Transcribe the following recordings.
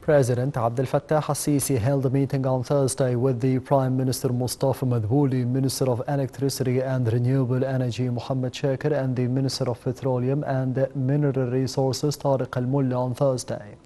President Abdel Fattah al-Sisi held a meeting on Thursday with the Prime Minister Mustafa Madbouli, Minister of Electricity and Renewable Energy Mohammed Shakir, and the Minister of Petroleum and Mineral Resources Tariq Al-Mulla on Thursday.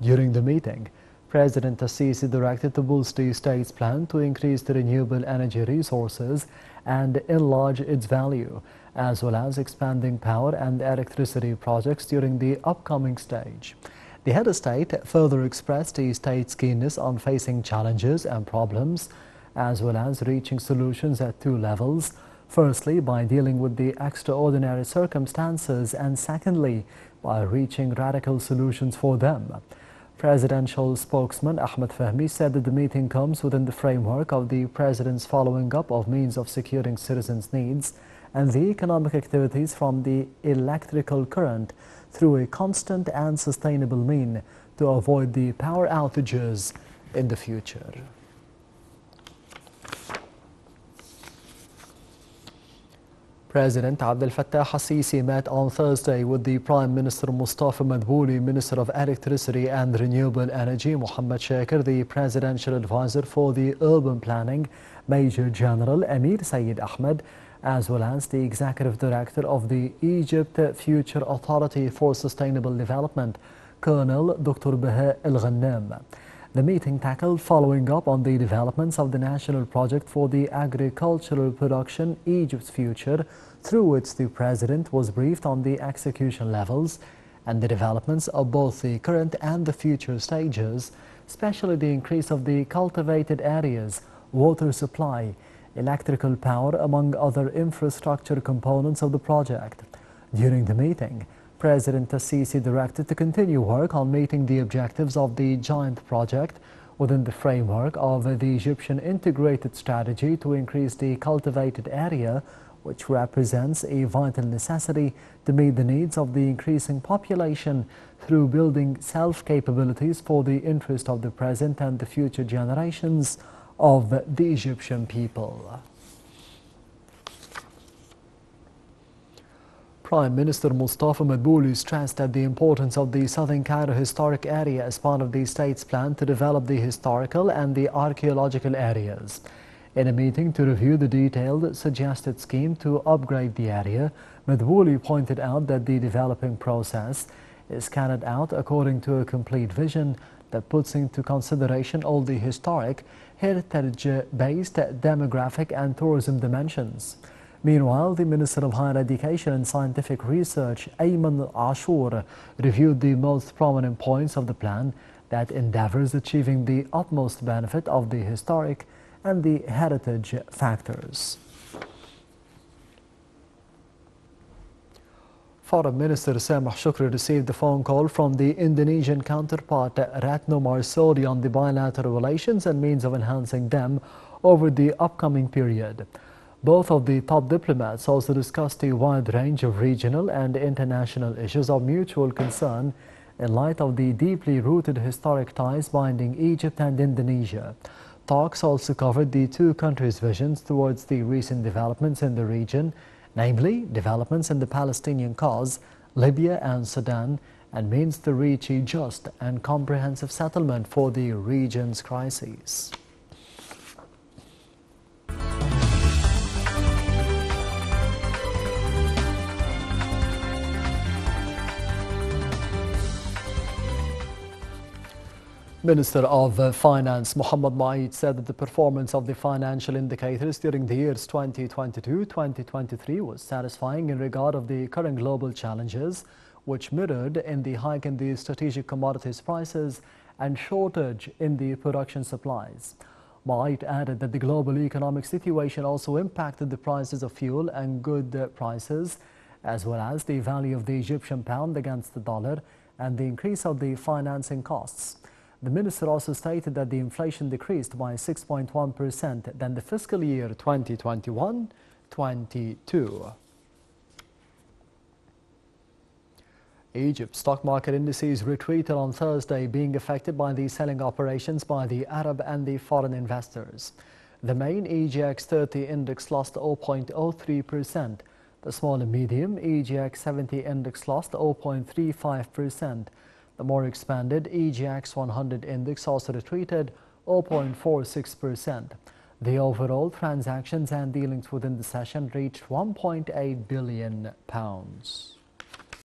During the meeting, President al-Sisi directed to boost the state's plan to increase the renewable energy resources and enlarge its value, as well as expanding power and electricity projects during the upcoming stage. The head of state further expressed the state's keenness on facing challenges and problems, as well as reaching solutions at two levels. Firstly, by dealing with the extraordinary circumstances, and secondly, by reaching radical solutions for them. Presidential spokesman Ahmed Fahmy said that the meeting comes within the framework of the President's following up of means of securing citizens' needs and the economic activities from the electrical current through a constant and sustainable mean to avoid the power outages in the future. President Abdel Fattah al-Sisi met on Thursday with the Prime Minister Mustafa Madbouli, Minister of Electricity and Renewable Energy Mohammed Shakir, the Presidential Advisor for the Urban Planning, Major General Amir Sayyid Ahmed, as well as the Executive Director of the Egypt Future Authority for Sustainable Development, Colonel Dr. Baha El-Ghannam. The meeting tackled following up on the developments of the National Project for the Agricultural Production Egypt's Future, through which the President was briefed on the execution levels and the developments of both the current and the future stages, especially the increase of the cultivated areas, water supply, electrical power, among other infrastructure components of the project. During the meeting, President al-Sisi directed to continue work on meeting the objectives of the joint project within the framework of the Egyptian integrated strategy to increase the cultivated area, which represents a vital necessity to meet the needs of the increasing population through building self-capabilities for the interest of the present and the future generations of the Egyptian people. Prime Minister Mustafa Madbouli stressed that the importance of the Southern Cairo historic area as part of the state's plan to develop the historical and the archaeological areas. In a meeting to review the detailed suggested scheme to upgrade the area, Madbouli pointed out that the developing process is carried out according to a complete vision that puts into consideration all the historic, heritage-based, demographic and tourism dimensions. Meanwhile, the Minister of Higher Education and Scientific Research, Ayman Ashur, reviewed the most prominent points of the plan that endeavors achieving the utmost benefit of the historic and the heritage factors. Foreign Minister Sameh Shukri received a phone call from the Indonesian counterpart Ratno Marsudi on the bilateral relations and means of enhancing them over the upcoming period. Both of the top diplomats also discussed a wide range of regional and international issues of mutual concern in light of the deeply rooted historic ties binding Egypt and Indonesia. Talks also covered the two countries' visions towards the recent developments in the region, namely developments in the Palestinian cause, Libya and Sudan, and means to reach a just and comprehensive settlement for the region's crises. Minister of Finance Mohammed Maid said that the performance of the financial indicators during the years 2022-2023 was satisfying in regard of the current global challenges, which mirrored in the hike in the strategic commodities prices and shortage in the production supplies. Maid added that the global economic situation also impacted the prices of fuel and good prices, as well as the value of the Egyptian pound against the dollar and the increase of the financing costs. The minister also stated that the inflation decreased by 6.1% than the fiscal year 2021-22. Egypt's stock market indices retreated on Thursday, being affected by the selling operations by the Arab and the foreign investors. The main EGX 30 index lost 0.03%. The small and medium EGX 70 index lost 0.35%. The more expanded EGX 100 index also retreated 0.46%. The overall transactions and dealings within the session reached £1.8 billion.